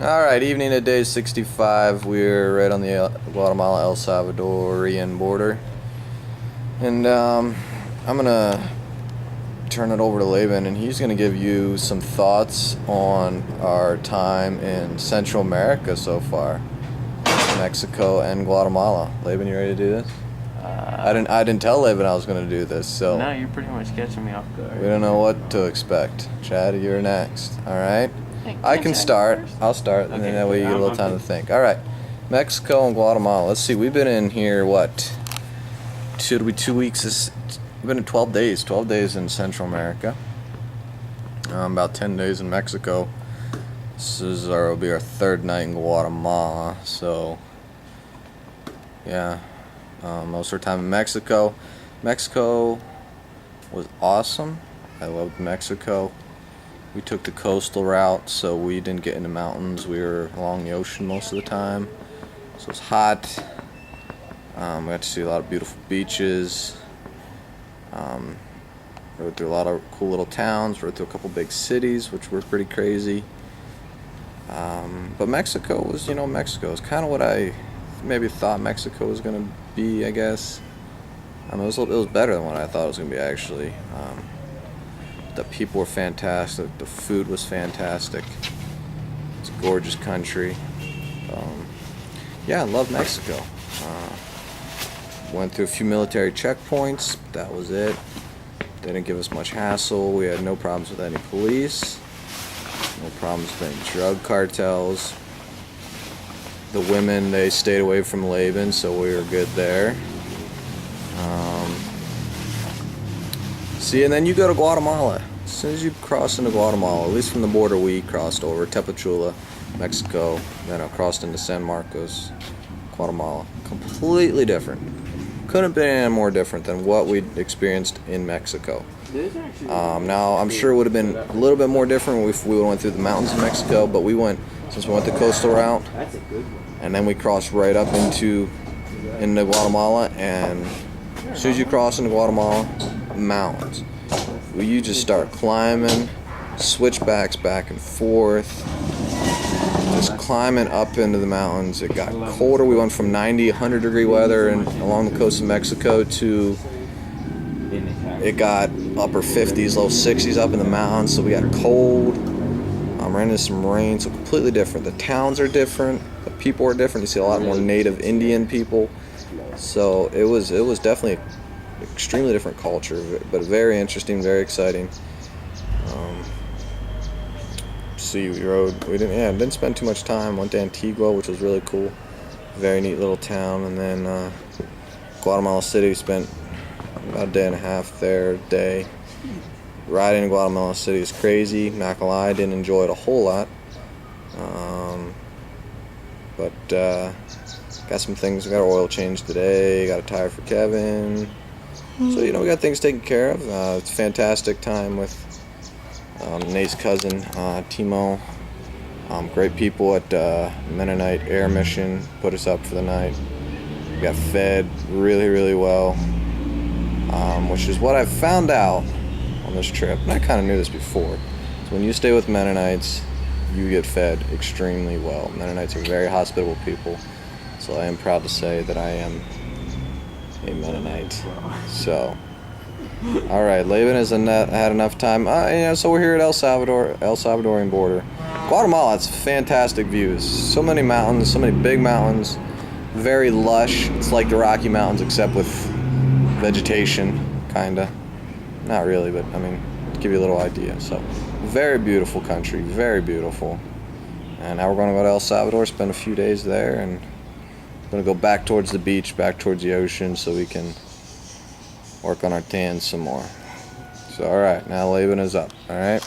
Alright, evening of day 65. We're right on the Guatemala-El Salvadorian border. And I'm going to turn it over to Laban, and he's going to give you some thoughts on our time in Central America so far. Mexico and Guatemala. Laban, you ready to do this? I didn't tell Laban I was going to do this, so... No, you're pretty much catching me off guard. We don't know what to expect. Chad, you're next. Alright? I can start. I'll start, and then that way you get a little time to think. Alright. Mexico and Guatemala. Let's see, we've been in here, what? 2 weeks? We've been in 12 days. 12 days in Central America. About 10 days in Mexico. Will be our third night in Guatemala, so... Yeah. Most of our time in Mexico. Mexico was awesome. I loved Mexico. We took the coastal route, so we didn't get in the mountains. We were along the ocean most of the time. So it was hot. We got to see a lot of beautiful beaches. Rode through a lot of cool little towns. Rode through a couple big cities, which were pretty crazy. But Mexico was, Mexico. It was kind of what I maybe thought Mexico was going to be, I guess. It was better than what I thought it was going to be, actually. The people were fantastic. The food was fantastic. It's a gorgeous country. Yeah, I love Mexico. Went through a few military checkpoints. That was it. They didn't give us much hassle. We had no problems with any police. No problems with any drug cartels. The women, they stayed away from Laban, so we were good there. See, and then you go to Guatemala. As soon as you cross into Guatemala, at least from the border we crossed over, Tapachula, Mexico, then I crossed into San Marcos, Guatemala. Completely different. Couldn't have been any more different than what we experienced in Mexico. Now, I'm sure it would have been a little bit more different if we went through the mountains of Mexico, but since we went the coastal route, and then we crossed right up into Guatemala, and as soon as you cross into Guatemala, mountains. You just start climbing, switchbacks back and forth, just climbing up into the mountains. It got colder. We went from 90, 100 degree weather along the coast of Mexico to it got upper 50s, low 60s up in the mountains, so we got cold. Ran into some rain, so completely different. The towns are different, the people are different. You see a lot more native Indian people, so it was definitely an extremely different culture, but very interesting, very exciting. We didn't spend too much time. Went to Antigua, which was really cool, very neat little town, and then Guatemala City. We spent about a day and a half there. Riding in Guatemala City is crazy. Not gonna lie, I didn't enjoy it a whole lot. But got some things. We got an oil change today. Got a tire for Kevin. So we got things taken care of. It's a fantastic time with Nate's cousin, Timo. Great people at Mennonite Air Mission put us up for the night. We got fed really, really well, which is what I found out on this trip, and I kind of knew this before. So when you stay with Mennonites, you get fed extremely well. Mennonites are very hospitable people, so I am proud to say that I am a Mennonite. So, all right, Laban has had enough time. So we're here at El Salvadorian border. Guatemala, it's fantastic views. So many mountains, so many big mountains. Very lush. It's like the Rocky Mountains, except with vegetation, kinda. Not really, but to give you a little idea. So, very beautiful country, very beautiful. And now we're going to go to El Salvador, spend a few days there, and we're going to go back towards the beach, back towards the ocean, so we can work on our tans some more. So, all right, now Laban is up. All right.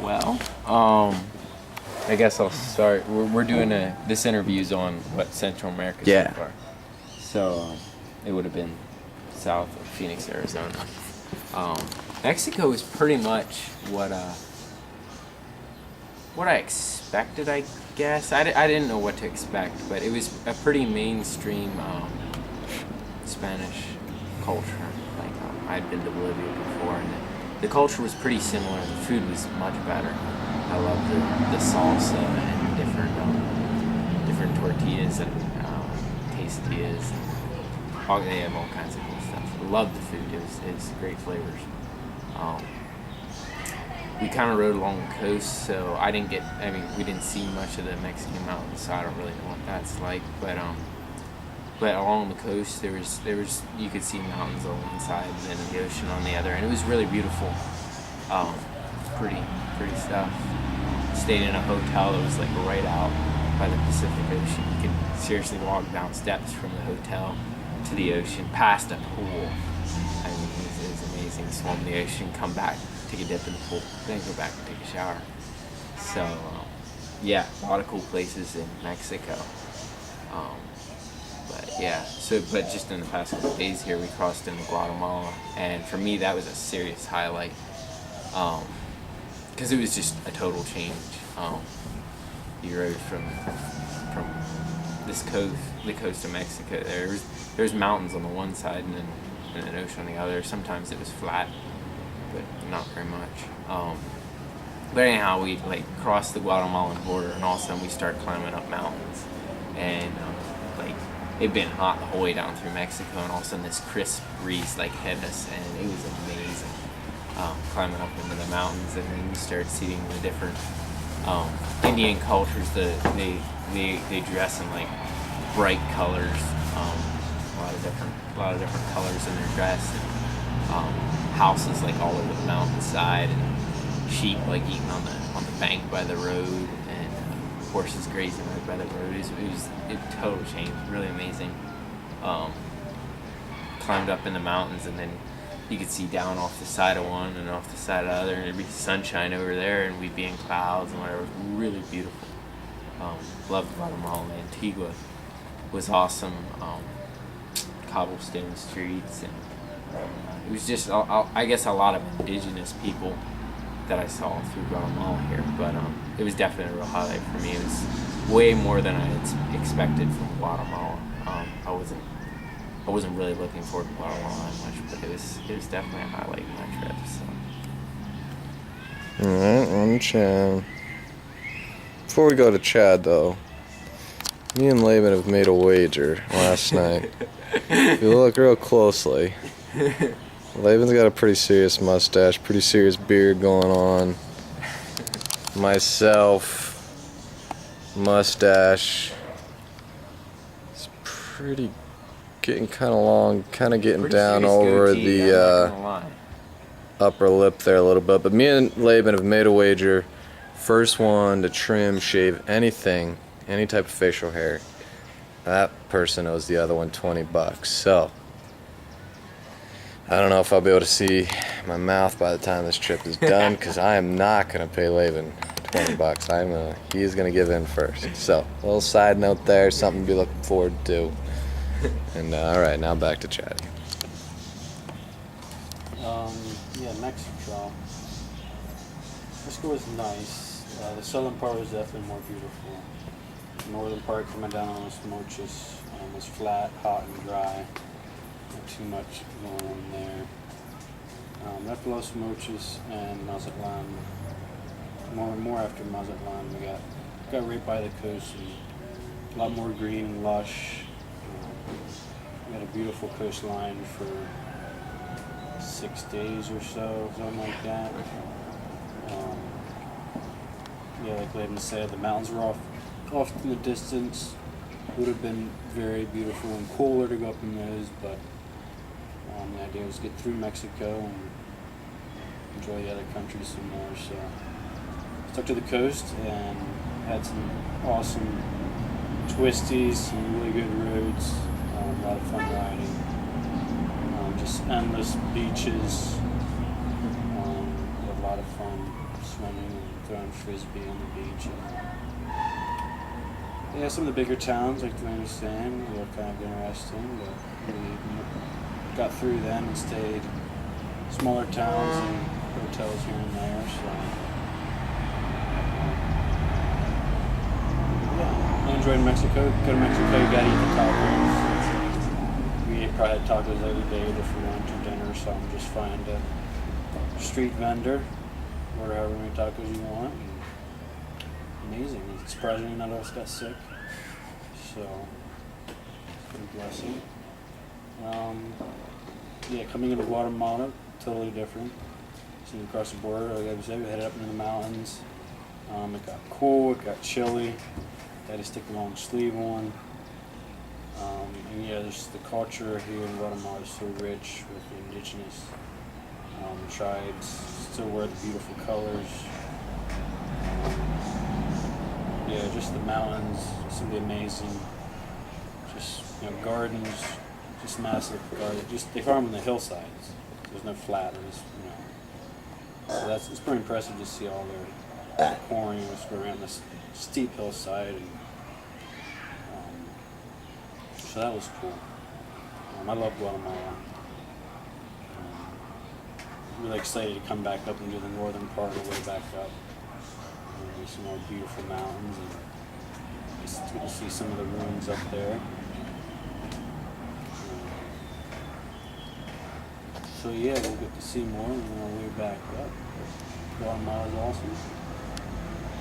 Well, I guess I'll start. We're doing this interview's on Central America so far. So it would have been south of Phoenix, Arizona. Mexico is pretty much what I expected, I guess. I didn't know what to expect, but it was a pretty mainstream Spanish culture. I'd been to Bolivia before, and the culture was pretty similar. The food was much better. I love the salsa and the different tortillas and quesadillas. They have all kinds of cool stuff. I love the food. It was great flavors. We kind of rode along the coast, so we didn't see much of the Mexican mountains, so I don't really know what that's like. But along the coast, there was you could see mountains on one side and then the ocean on the other, and it was really beautiful. Pretty stuff. Stayed in a hotel that was like right out by the Pacific Ocean. You could seriously walk down steps from the hotel to the ocean, past a pool. I mean, it was amazing. Swim in the ocean, come back, take a dip in the pool, then go back and take a shower. So, yeah, a lot of cool places in Mexico. But just in the past couple of days here, we crossed into Guatemala, and for me, that was a serious highlight. Because it was just a total change. You rode from the coast of Mexico. There's mountains on the one side and then an ocean on the other. Sometimes it was flat, but not very much. But anyhow, we like crossed the Guatemalan border, and all of a sudden we start climbing up mountains, and it'd been hot the whole way down through Mexico, and all of a sudden this crisp breeze like hit us, and it was amazing. Climbing up into the mountains, and then you start seeing the different Indian cultures. They dress in like bright colors, a lot of different colors in their dress, and houses like all over the mountainside, and sheep like eating on the bank by the road, and horses grazing right by the road. It was total change, really amazing. Climbed up in the mountains, and then you could see down off the side of one and off the side of the other, and there'd be sunshine over there, and we'd be in clouds and whatever. It was really beautiful. Loved Guatemala. Antigua was awesome. Cobblestone streets, and it was just, I guess, a lot of indigenous people that I saw through Guatemala here. But it was definitely a real highlight for me. It was way more than I had expected from Guatemala. I wasn't really looking forward to Guatemala much, but it was definitely a highlight in my trip. So. Alright, on Chad. Before we go to Chad, though, me and Laban have made a wager last night. If you look real closely, Laban's got a pretty serious mustache, pretty serious beard going on. Myself, mustache, it's pretty getting kind of long, kind of getting pretty down over goatee, the upper lip there a little bit. But me and Laban have made a wager. First one to trim, shave anything, any type of facial hair, that person owes the other one $20. So I don't know if I'll be able to see my mouth by the time this trip is done, because I am not going to pay Laban $20. He's going to give in first. So a little side note there, something to be looking forward to. And all right, now back to Chad. Mexico. Mexico was nice. The southern part was definitely more beautiful. The northern part coming down on Los Mochis was flat, hot, and dry. Not too much going on there. After Los Mochis and Mazatlan, more after Mazatlan, we got right by the coast, and a lot more green and lush. We had a beautiful coastline for 6 days or so, something like that. Like Laban said, the mountains were off in the distance. Would have been very beautiful and cooler to go up in those, but the idea was to get through Mexico and enjoy the other countries some more. So stuck to the coast and had some awesome twisties, some really good roads, a lot of fun riding, just endless beaches, a lot of fun swimming and throwing frisbee on the beach. And some of the bigger towns like Tlanistan were kind of interesting, but we got through them and stayed smaller towns and hotels here and there. So I enjoyed Mexico. Go to Mexico, you gotta eat the tacos. We probably had tacos every day for lunch or dinner, so I'm just find a street vendor, order however many tacos you want, and amazing. And surprisingly, none of us got sick. So, it's been a blessing. Yeah, coming into Guatemala, totally different. Seeing across the border, like I said, we headed up into the mountains. It got cool, it got chilly. Had to stick the long sleeve on. And yeah, just the culture here in Guatemala is so rich with the indigenous tribes. Still wear the beautiful colors. Yeah, just the mountains, simply amazing. Just gardens, just massive gardens. Just they farm on the hillsides. There's no flat. So it's pretty impressive to see all their corn, just go around this steep hillside, and so that was cool. I love Guatemala. I'm really excited to come back up and do the northern part of the way back up. Some more beautiful mountains, and it's good to see some of the ruins up there. So yeah, we'll get to see more on our way back up. Guatemala is awesome.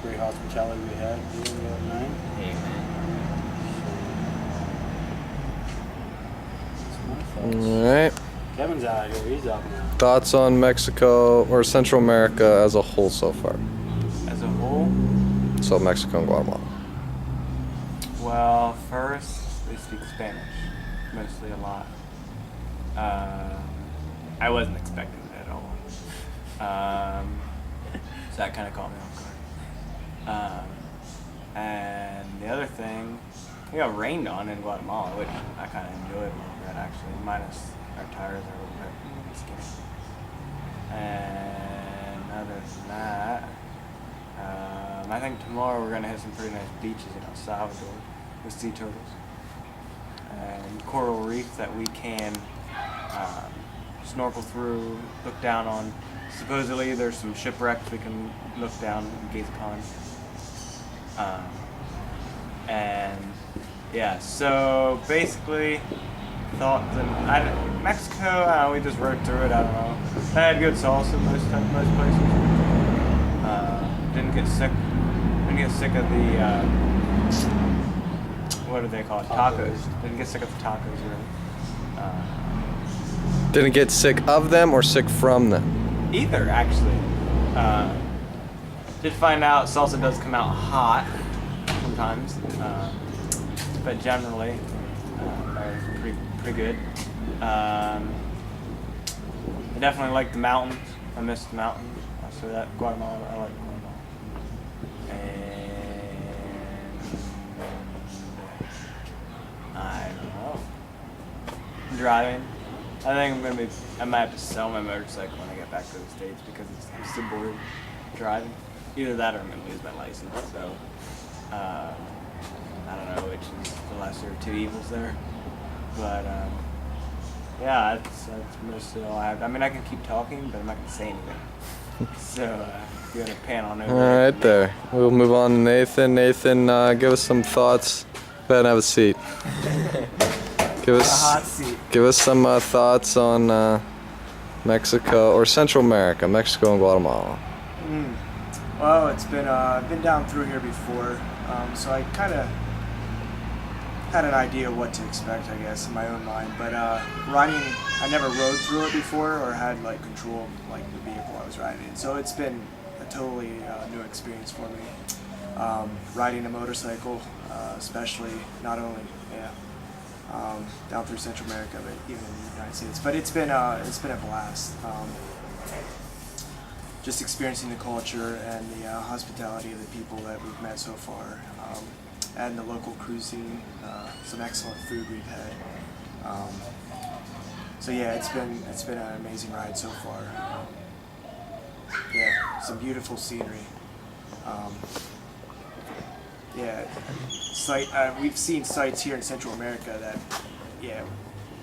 Great hospitality we had here the other night. All right. Kevin's out here. He's up now. Thoughts on Mexico or Central America as a whole so far? As a whole? So Mexico and Guatemala. Well, first, they speak Spanish. Mostly a lot. I wasn't expecting it at all. So that kind of caught me off guard. And the other thing, we got rained on in Guatemala, which I kind of enjoyed a little bit, actually, minus our tires are a little bit skinny. And other than that, I think tomorrow we're going to hit some pretty nice beaches in El Salvador with sea turtles and coral reef that we can snorkel through, look down on. Supposedly there's some shipwrecks we can look down and gaze upon. And yeah, so basically thoughts and Mexico, we just rode through it. I don't know. I had good salsa most places. Didn't get sick of the what do they call it? Tacos. Didn't get sick of the tacos really. Didn't get sick of them or sick from them? Either, actually. Did find out salsa does come out hot sometimes, but generally pretty good. I definitely like the mountains. I missed the mountains. So that Guatemala, I like Guatemala. And I don't know. Driving. I think I might have to sell my motorcycle when I get back to the States because I'm still bored driving. Either that or I'm going to lose my license. So, I don't know which is the lesser of two evils there. But, yeah, that's mostly all I have. I mean, I can keep talking, but I'm not going to say anything. So, if you're going to pan on over. All right, there. We'll move on to Nathan. Nathan, give us some thoughts. Go ahead and have a seat. Give us some thoughts on Mexico or Central America, Mexico and Guatemala. Well, it's been been down through here before, so I kind of had an idea of what to expect, I guess, in my own mind. But riding, I never rode through it before or had like control of like the vehicle I was riding in. So it's been a totally new experience for me. Riding a motorcycle, especially not only down through Central America, but even in the United States. But it's been a blast. Just experiencing the culture and the hospitality of the people that we've met so far, and the local cuisine, some excellent food we've had. So yeah, it's been an amazing ride so far. Yeah, some beautiful scenery. Yeah, we've seen sites here in Central America that,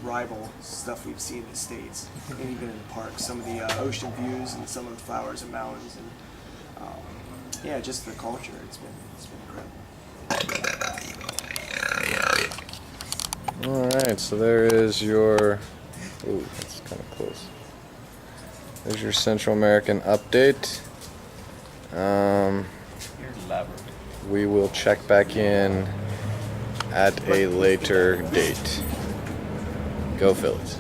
rival stuff we've seen in the States, and even in the parks. Some of the ocean views and some of the flowers and mountains, and just the culture. It's been incredible. All right, so there is your. Ooh, that's kind of close. There's your Central American update. You're elaborate. we will check back in at a later date. Go Phillies.